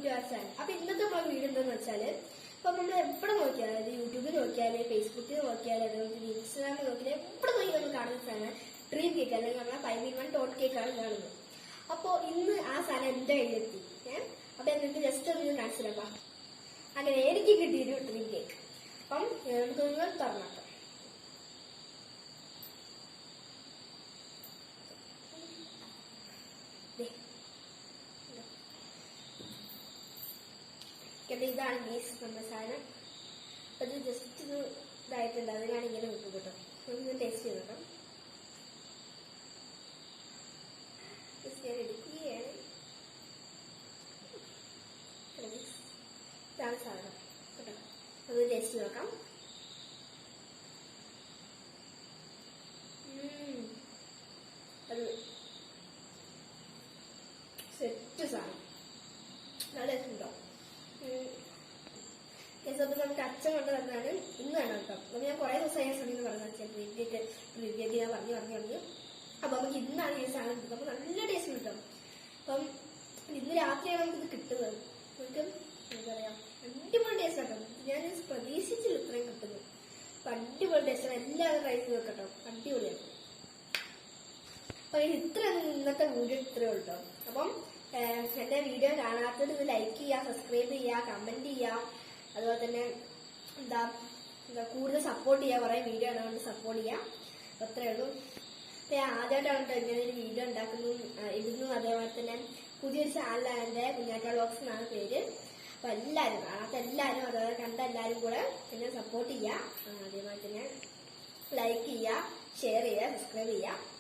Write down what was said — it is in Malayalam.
To our channel. അപ്പൊ ഇന്നത്തെ നമ്മുടെ വീഡിയോ എന്താന്ന് വെച്ചാല്, ഇപ്പൊ നമ്മൾ എവിടെ നോക്കിയാലും, അതായത് യൂട്യൂബിൽ നോക്കിയാലും ഫേസ്ബുക്കിൽ നോക്കിയാലും അതുപോലെ ഇൻസ്റ്റാഗ്രാമിൽ നോക്കിയാലും എവിടെ നോക്കി നമ്മൾ കാണുന്ന സാധനം ഡ്രീം കേക്ക്, അല്ലെങ്കിൽ നമ്മളെ 5-in-1 ടോട്ട് കേക്കാണ് കാണുന്നത്. അപ്പൊ ഇന്ന് ആ സാധനം എന്റെ കയ്യിലെത്തി. അപ്പൊ എന്നിട്ട് ജസ്റ്റ് ഒന്ന് കാണിച്ചു തരാം. അങ്ങനെ എനിക്ക് കിട്ടിയൊരു ഡ്രീം കേക്ക്. അപ്പം നമുക്കൊന്ന് തുറന്നാക്കാം. ഇതാണ് ബീസ് നമ്മുടെ സാധനം. അത് ജസ്റ്റ് ഇത് ഇതായിട്ടുണ്ട്, അതിനാണ് ഇങ്ങനെ വെക്കും കേട്ടോ. നമുക്കിത് ടേസ്റ്റ് ചെയ്ത് നോക്കാം. ഞാൻ എടുക്കുകയാണ്. ഇതാണ് സാധനം കേട്ടോ. അത് ടേസ്റ്റ് നോക്കാം. അത് സെറ്റ് സാധനം നല്ല ടേസ്റ്റ് ഉണ്ടോ? നമുക്ക് അച്ഛൻ കൊണ്ട് തന്നാണ് ഇന്ന് വേണം കേട്ടോ. അപ്പൊ ഞാൻ കുറെ ദിവസമായി സമയം പറഞ്ഞു അച്ഛൻ പ്രീതിയൊക്കെ ഞാൻ പറഞ്ഞു. അപ്പൊ നമുക്ക് ഇന്നാണ് ഈ സാധനം കിട്ടുന്നത്. അപ്പൊ നല്ല ടേസ്റ്റ് കിട്ടും. അപ്പം ഇന്ന് രാത്രിയാണ് നമുക്കിത് കിട്ടുന്നത്. നമുക്ക് എന്താ പറയാ, അടിപൊളി ടേസ്റ്റ് ആട്ടോ. ഞാൻ പ്രതീക്ഷിച്ചില്ല ഇത്രയും കിട്ടുന്നത്. അപ്പൊ അടിപൊളി ടേസ്റ്റ്, എല്ലാവരും ട്രൈ ചെയ്ത് വെക്കട്ടോ. അടിപൊളിയാണ്. അപ്പൊ ഇത്ര ഇന്നത്തെ വീഡിയോ ഇത്രയേ ഉള്ളൂ കേട്ടോ. അപ്പം എന്റെ വീഡിയോ കാണാത്തത് ഇത് ലൈക്ക് ചെയ്യുക, സബ്സ്ക്രൈബ് ചെയ്യുക, കമന്റ് ചെയ്യുക. അതുപോലെ തന്നെ എന്താ കൂടുതൽ സപ്പോർട്ട് ചെയ്യുക. കുറെ വീഡിയോ അതുകൊണ്ട് സപ്പോർട്ട് ചെയ്യുക. അത്രയേ ഉള്ളൂ. അപ്പൊ ഞാൻ ആദ്യമായിട്ടാണ് കേട്ടോ ഇങ്ങനെ ഒരു വീഡിയോ ഇടുന്നു. അതേപോലെ തന്നെ പുതിയൊരു ചാനലാണ് എന്റെ കുഞ്ഞാറ്റ വ്ലോഗ്സ് എന്നാണ് പേര്. അപ്പൊ എല്ലാവരും കാണാത്ത എല്ലാവരും അതുപോലെ കണ്ട എല്ലാവരും കൂടെ എന്നെ സപ്പോർട്ട് ചെയ്യുക. അതേപോലെ തന്നെ ലൈക്ക് ചെയ്യുക, ഷെയർ ചെയ്യുക, സബ്സ്ക്രൈബ് ചെയ്യുക.